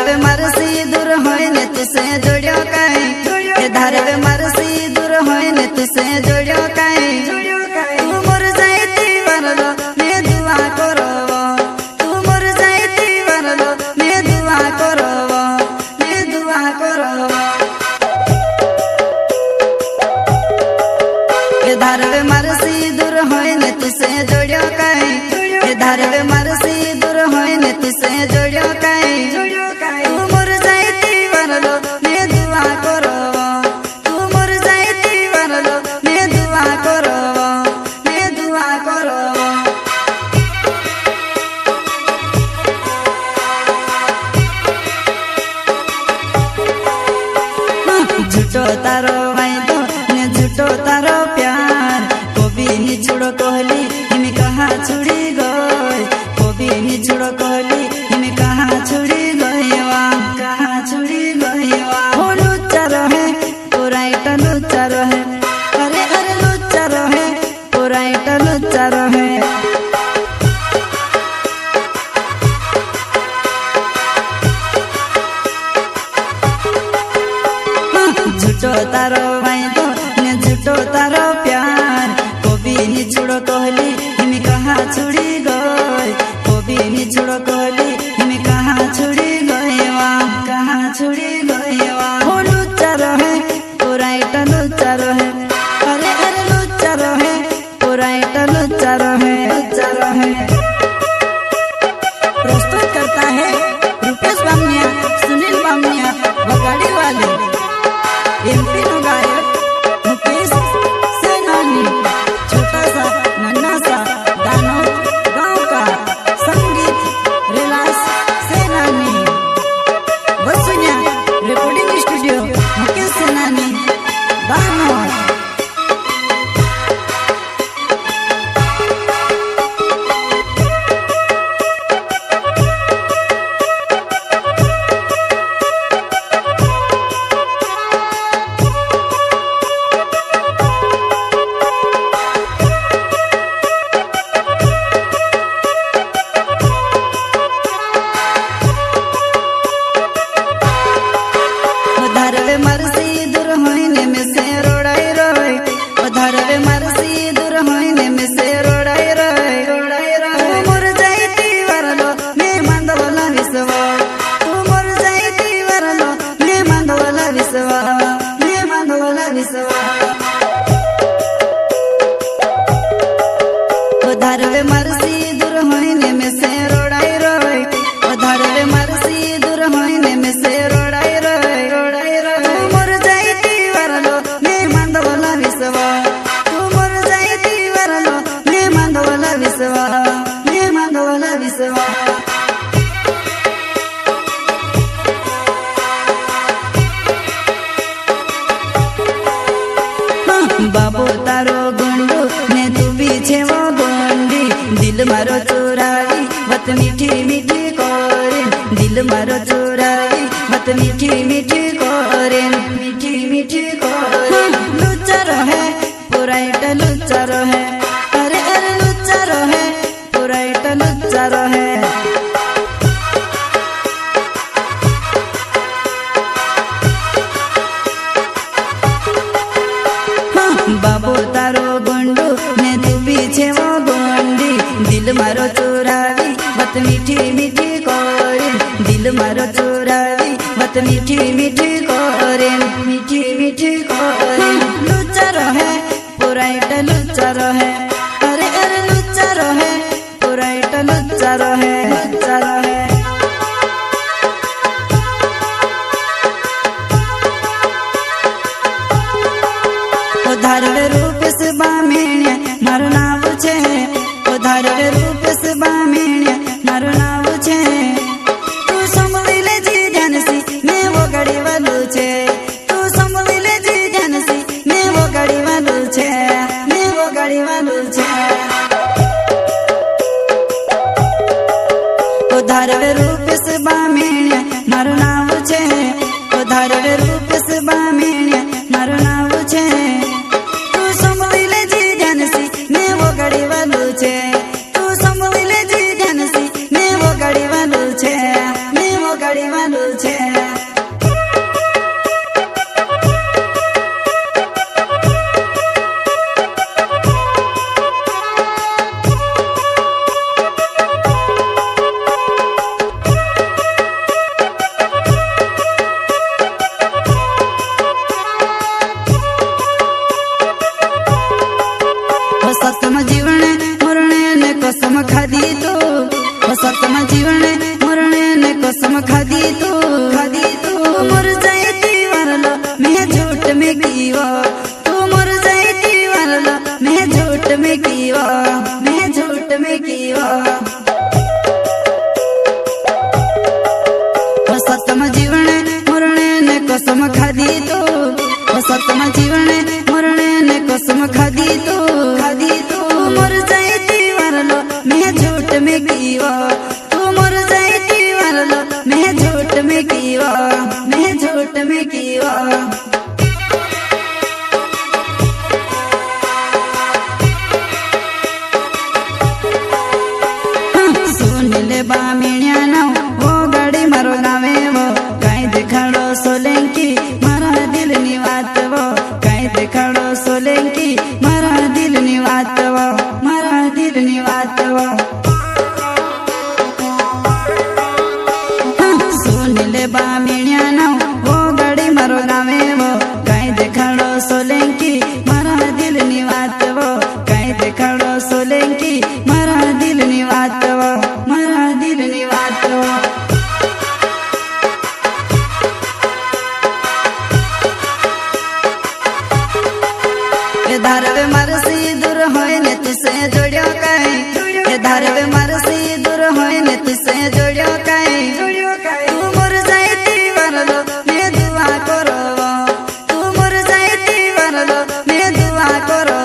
धारवे मरसी दूर होए ने तुसे जोड़ियो काई ए धारवे मरसी दूर होए ने तुसे जोड़ियो काई तू मोर जाईती वरलो मैं दुआ करवो तू मोर जाईती वरलो मैं दुआ करवो ए धारवे मरसी दूर होए ने तुसे जोड़ियो काई ए धारवे मरसी दूर होए ने तुसे जोड़ियो काई तू मोर जाईती वरलो मैं दुआ करवो तू मोर जाईती वरलो मैं दुआ करवो झूठो तारो वायदो ने झूठो तारो प्यार कोबी नी छुड़ो कोहली हिमे कहाँ छुड़ी गई कोबी नी छुड़ो कोहली हिमे कहाँ छुड़ी गईवा हो लुच्चा रहे पुराइटा लुच्चा रहे अरे अरे लुच्चा रहे पुराइटा लुच्चा रहे झूठो तारो वायदो ने झूठो तारो प्यार कोबी नी छुड़ो कोहली हिमे कहाँ छुड़ी गई कोबी नी छुड़ो कोहली हिमे कहाँ छुड़ी गईवा हो लुच्चा रहे पुराइटा लुच्चा रहे अरे अरे लुच्चा रहे पुराइटा लुच्चा रहे प्रस्तुत करता है रुपेश बामनिया सुनील बामनिया बगाड़ी वाले एमपी नो गायक मुकेश सेनानी छोटा सा नन्हा सा दानव गांव का संगीत रिलास सेनानी बसुनिया रिकॉर्डिंग स्टूडियो मुकेश सेनानी दानव धारवे मरसी दूर होइने में से रोड़ाई रोय धारवे मरसी दूर होइने में से रोड़ाई रोय तू मोर जाईती वरलो मैं मांगवला विसवा तू मोर जाईती वरलो मैं मांगवला विसवा धारवे मरसी दूर होइने में से रोड़ाई रोय धारवे मरसी दूर होइने में से रोड़ाई रोय तू मोर जाईती वरलो मैं मांगवला विसवा तू मोर जाईती वरलो मैं मांगवला विसवा बाबू तारो गुंडू ने तू पीछे वो गोंडी दिल मारो चोराई मत मीठी मीठी कोरेन दिल मारो चोराई मत मीठी मीठी कोरेन लुच्चा रहे पुराइटा लुच्चा रहे अरे अरे लुच्चा रहे पुराइटा लुच्चा रहे बाबू तारो गुंडू ने तू पीछे वो गोंडी दिल मारो चोरावी मत मीठी मीठी कोरेन दिल मारो चोरावी मत मीठी मीठी कोरेन लुच्चा रहे पुराइटा लुच्चा रहे अरे अरे लुच्चा रहे पुराइटा लुच्चा रहे धारवे रूप से बामेण्या मारो नाव छे धारवे रूप से बामेण्या मारो नाव छे तू संभली ले जी जानसी मैं वो गड़ी वालू छे तू संभली ले जी जानसी मैं वो गड़ी वालू छे धारवे रूप से बामेण्या मारो नाव छे धारवे रूप से बामेण्या मारो नाव छे तू संभली ले जी जानसी मैं वो गड़ी वालू छे सतम जीवने मरणे ने कसम खादी तो सतम जीवने मरणे ने कसम खादी तो मर जाती वारलो मैं झूठ में कीवा तू मर जाती वारलो मैं झूठ में कीवा सुन ले बामिण्या ना वो गाड़ी मारो गावे वो कहीं दिखाड़ो सोलंकी मारा दिल नी बात वो कहीं दिखाड़ो सोलंकी मारा दिल नी बात वो सुन ले बामिण्या ना वो गाड़ी मारो गावे वो कहीं दिखाड़ो सोलंकी मारा दिल नी बात वो कहीं दिखाड़ो सोलंकी मारा दिल नी बात वो धारवे मरसी दूर होए ने तुसे जोड़ियो कहीं धारवे मरसी दूर होए ने तुसे जोड़ियो कहीं तू मर जाती वरलो मैं दुआ करो तू मर जाती वरलो मैं दुआ करो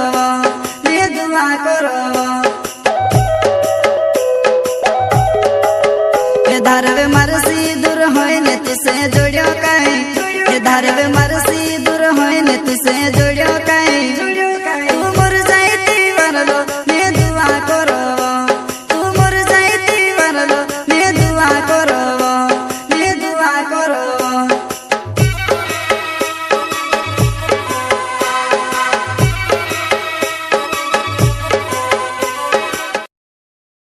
धारवे मरसी दूर होए ने तुसे जोड़ियो कहीं धारवे